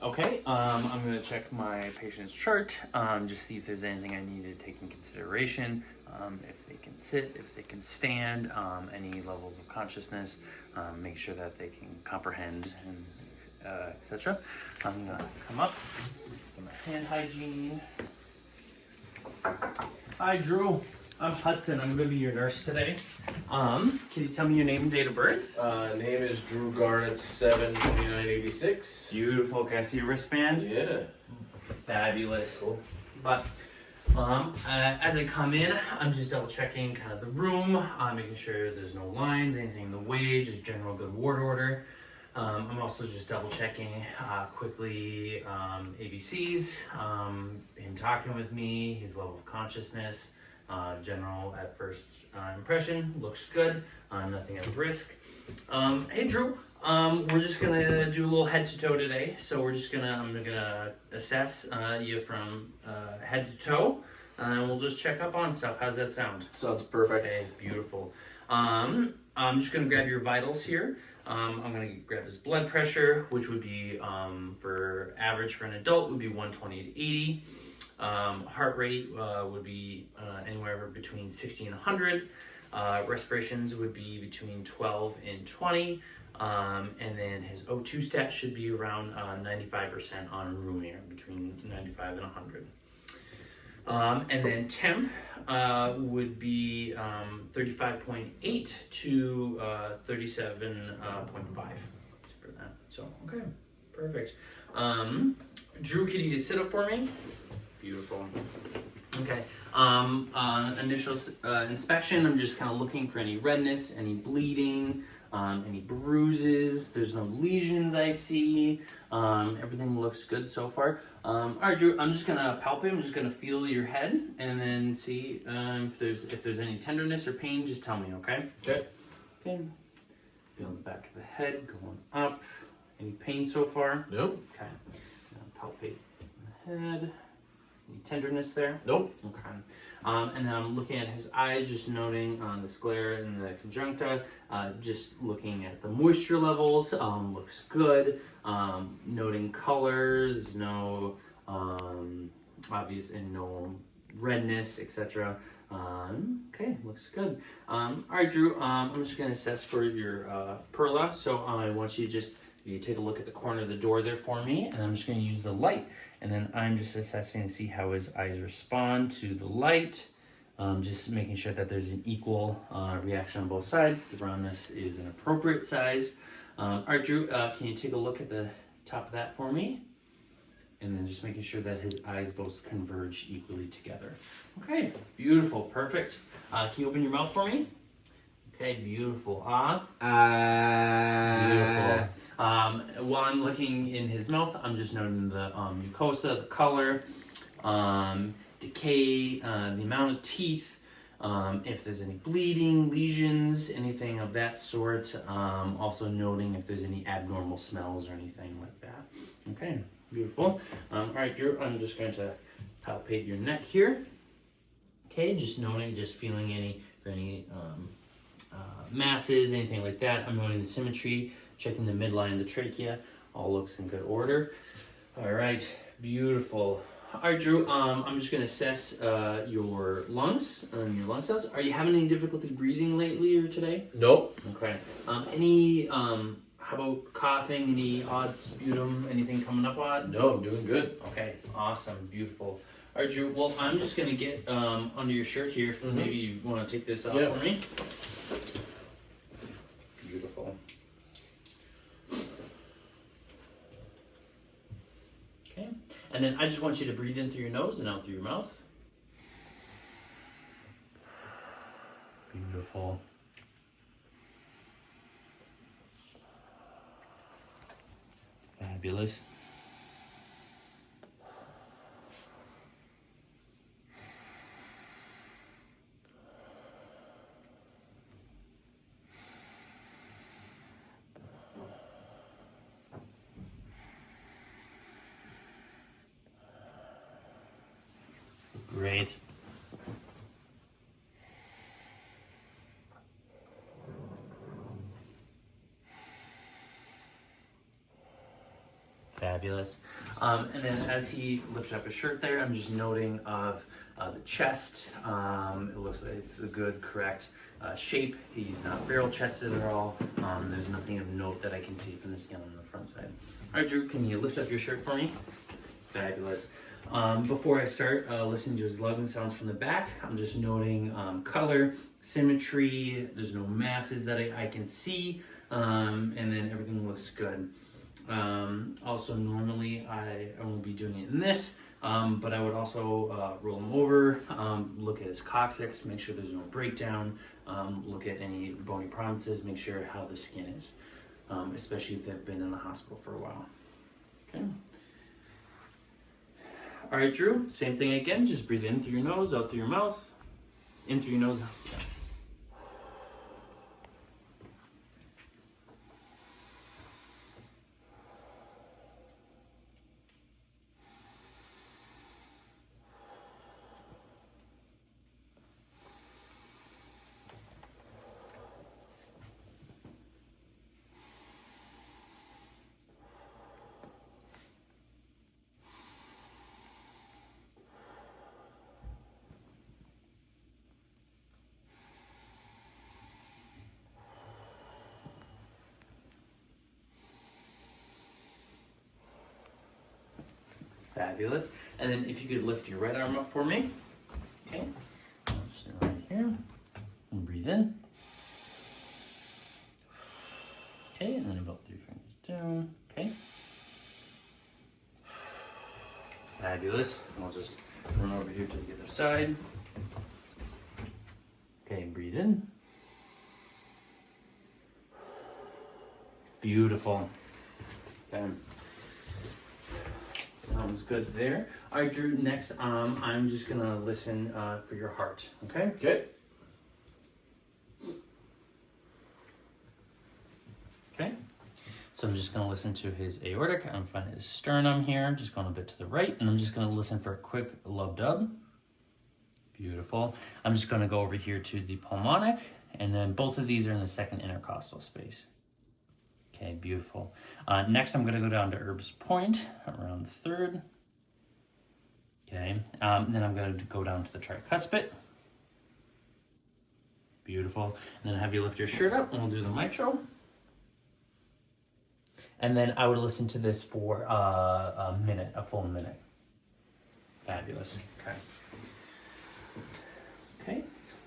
Okay, I'm going to check my patient's chart, just see if there's anything I need to take in consideration, if they can sit, if they can stand, any levels of consciousness, make sure that they can comprehend, and etc. I'm going to come up, get my hand hygiene. Hi, Drew. I'm Hudson. I'm going to be your nurse today. Can you tell me your name and date of birth? Name is Drew Garnett, 7/29/86. Beautiful. Can I see your wristband? Yeah. Fabulous. Cool. But as I come in, I'm just double checking kind of the room, making sure there's no lines, anything in the way, just general good ward order. I'm also just double checking quickly ABCs, him talking with me, his level of consciousness, general at first impression, looks good, nothing at risk. Hey Drew, we're just gonna do a little head to toe today. So I'm gonna assess you from head to toe, and we'll just check up on stuff. How's that sound? Sounds perfect. Okay, beautiful. I'm just gonna grab your vitals here. I'm gonna grab his blood pressure, which would be for average for an adult would be 120 to 80. Heart rate would be anywhere between 60 and 100. Respirations would be between 12 and 20. And then his O2 stat should be around 95% on room air, between 95 and 100. And then temp would be 35.8 to 37.5 for that. So, okay, perfect. Drew, can you sit up for me? Beautiful. Okay. Initial inspection, I'm just kind of looking for any redness, any bleeding, any bruises. There's no lesions I see. Everything looks good so far. All right, Drew, I'm just gonna palpate. I'm just gonna feel your head and then see if there's any tenderness or pain. Just tell me, okay? Okay. Okay. Feeling the back of the head going up. Any pain so far? Nope. Okay. Now palpate the head. Any tenderness there? Nope. Okay. And then I'm looking at his eyes, just noting the sclera and the conjuncta, just looking at the moisture levels, looks good. Noting color, there's no obvious and no redness, etc. Okay, looks good. All right, Drew, I'm just gonna assess for your perla. So I want you to just take a look at the corner of the door there for me, and I'm just gonna use the light. And then I'm just assessing to see how his eyes respond to the light. Just making sure that there's an equal reaction on both sides. The roundness is an appropriate size. All right, Drew, can you take a look at the top of that for me? And then just making sure that his eyes both converge equally together. Okay, beautiful, perfect. Can you open your mouth for me? Okay, beautiful. Beautiful. While I'm looking in his mouth, I'm just noting the mucosa, the color, decay, the amount of teeth, if there's any bleeding, lesions, anything of that sort. Also noting if there's any abnormal smells or anything like that. Okay, beautiful. All right, Drew, I'm just going to palpate your neck here. Okay, just noting, just feeling any masses, anything like that. I'm noting the symmetry, checking the midline of the trachea. All looks in good order. All right, beautiful. All right, Drew, I'm just gonna assess your lungs and your lung cells. Are you having any difficulty breathing lately or today? Nope. Okay. How about coughing, any odd sputum, anything coming up odd? No, I'm doing good. Okay, awesome, beautiful. All right, Drew, well, I'm just gonna get under your shirt here. Maybe you wanna take this off for me? Beautiful. Okay, and then I just want you to breathe in through your nose and out through your mouth. Beautiful. Fabulous. Great. Fabulous. Fabulous. And then as he lifted up his shirt there, I'm just noting of the chest. It looks like it's a good, correct shape. He's not barrel chested at all. There's nothing of note that I can see from the skin on the front side. All right, Drew, can you lift up your shirt for me? Fabulous. Before I start listening to his lugging sounds from the back, I'm just noting color, symmetry. There's no masses that I can see, and then everything looks good. Also, normally I won't be doing it in this, but I would also roll him over, look at his coccyx, make sure there's no breakdown, look at any bony prominences, make sure how the skin is, especially if they've been in the hospital for a while. Okay. All right, Drew, same thing again. Just breathe in through your nose, out through your mouth. In through your nose, out. Fabulous. And then if you could lift your right arm up for me. Okay. I'll just do it right here. And breathe in. Okay, and then about 3 fingers down. Okay. Fabulous. And I'll just run over here to the other side. Okay, breathe in. Beautiful. Okay. Sounds good there. All right, Drew, next I'm just gonna listen for your heart, okay? Okay. Okay. So I'm just gonna listen to his aortic. I'm finding his sternum here. I'm just going a bit to the right, and I'm just gonna listen for a quick lub-dub. Beautiful. I'm just gonna go over here to the pulmonic, and then both of these are in the second intercostal space. Okay, beautiful. Next, I'm going to go down to Erb's point, around the third. Okay, then I'm going to go down to the tricuspid. Beautiful. And then have you lift your shirt up, and we'll do the mitral. And then I would listen to this for a minute, a full minute. Fabulous. Okay. Okay.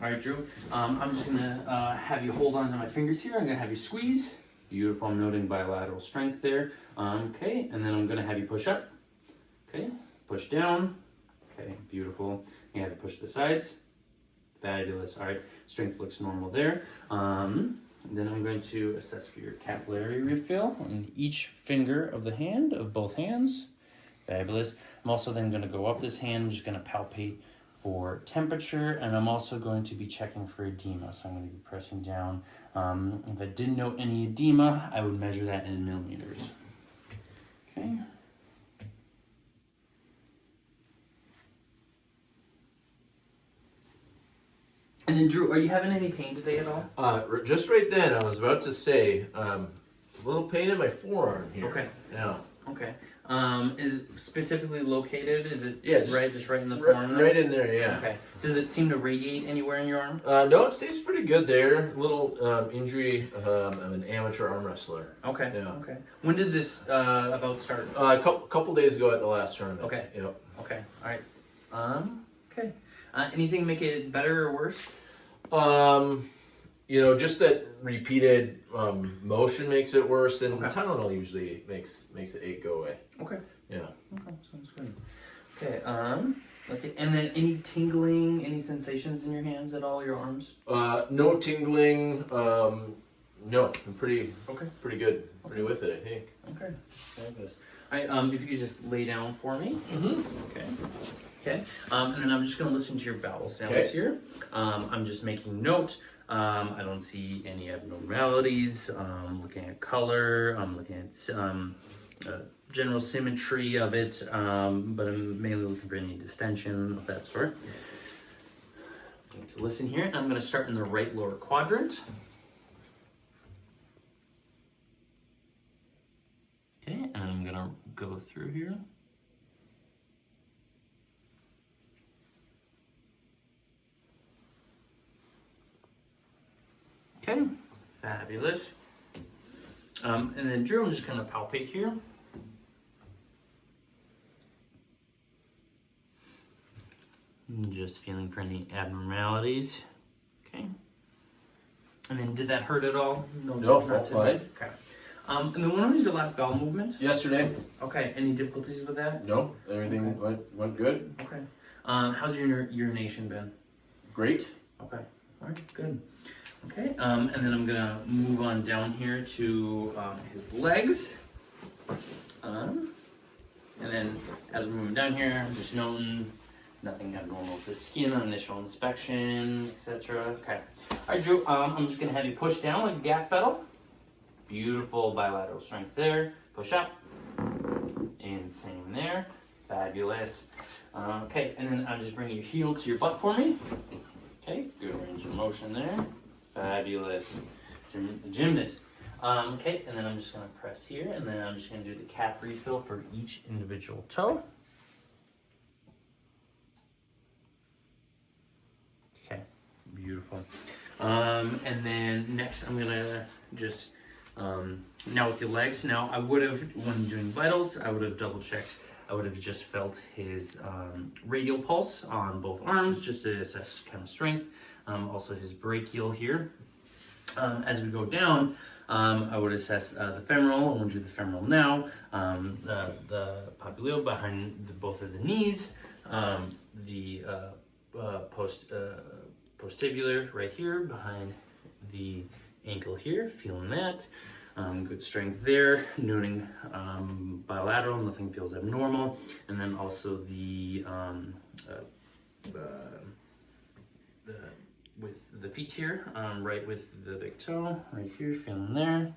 All right, Drew. I'm just going to have you hold on to my fingers here. I'm going to have you squeeze. Beautiful. I'm noting bilateral strength there. Okay, and then I'm going to have you push up. Okay, push down. Okay, beautiful. You have to push the sides. Fabulous. All right, strength looks normal there. Then I'm going to assess for your capillary refill on each finger of the hand, of both hands. Fabulous. I'm also then going to go up this hand. I'm just going to palpate for temperature, and I'm also going to be checking for edema. So I'm going to be pressing down. If I didn't know any edema, I would measure that in millimeters. Okay. And then Drew, are you having any pain today at all? Just right then, I was about to say, a little pain in my forearm here. Okay. Yeah. Okay. Is it specifically located? Is it Yeah, just right in the forearm? Right in there, yeah. Okay. Does it seem to radiate anywhere in your arm? No, it stays pretty good there. Little injury. I'm an amateur arm wrestler. Okay. Yeah. Okay. When did this about start? A couple days ago at the last tournament. Okay. Yep. Okay. All right. Okay. Anything make it better or worse? Just that repeated motion makes it worse, and Okay. Tylenol usually makes the ache go away. Okay. Yeah. Okay. Sounds good. Okay. Let's see. And then any tingling, any sensations in your hands at all, your arms? No tingling. No, I'm pretty good. Okay. Pretty with it, I think. Okay. Fabulous. All right. If you could just lay down for me. Mm-hmm. Okay. Okay. And then I'm just going to listen to your bowel sounds Okay. here. I'm just making note. I don't see any abnormalities. Looking at color. I'm looking at general symmetry of it. But I'm mainly looking for any distension of that sort. I'm going to listen here. I'm going to start in the right lower quadrant. Okay, and I'm going to go here. Okay, fabulous. And then Drew, I'm just gonna palpate here. Just feeling for any abnormalities. Okay. And then did that hurt at all? No, not felt too fine. bad? Okay. And then when was your last bowel movement? Yesterday, Okay. Any difficulties with that? no, everything Okay. went good. Okay. How's your urination been? Great. Okay. All right. Good. Okay. And then I'm gonna move on down here to his legs. And then as we're moving down here, I'm just noting nothing abnormal with the skin on initial inspection, etc. Okay. All right, Drew. I'm just gonna have you push down like a gas pedal. Beautiful bilateral strength there. Push up. And same there. Fabulous. Okay, and then I'm just bringing your heel to your butt for me. Okay, good range of motion there. Fabulous. Gymnast. Okay, and then I'm just gonna press here, and then I'm just gonna do the cap refill for each individual toe. Okay, beautiful. And then next I'm gonna just, now with the legs, now I would have, when doing vitals, I would have double checked. I would have just felt his radial pulse on both arms, just to assess kind of strength. Also his brachial here. As we go down, I would assess the femoral. I'm going to do the femoral now. The popliteal behind both of the knees. The postibular right here behind the ankle here. Feeling that. Good strength there. Noting bilateral. Nothing feels abnormal. And then also the with the feet here, right with the big toe, right here, feeling there.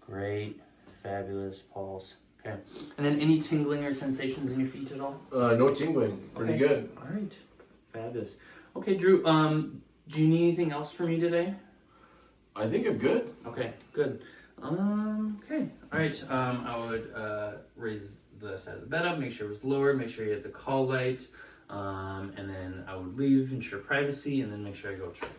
Great, fabulous pulse. Okay, and then any tingling or sensations in your feet at all? No tingling. Pretty good. All right, fabulous. Okay, Drew, do you need anything else from me today? I think I'm good. Okay, good. Okay, all right, I would raise the side of the bed up, make sure it was lower, make sure you had the call light, and then I would leave, ensure privacy, and then make sure I go check.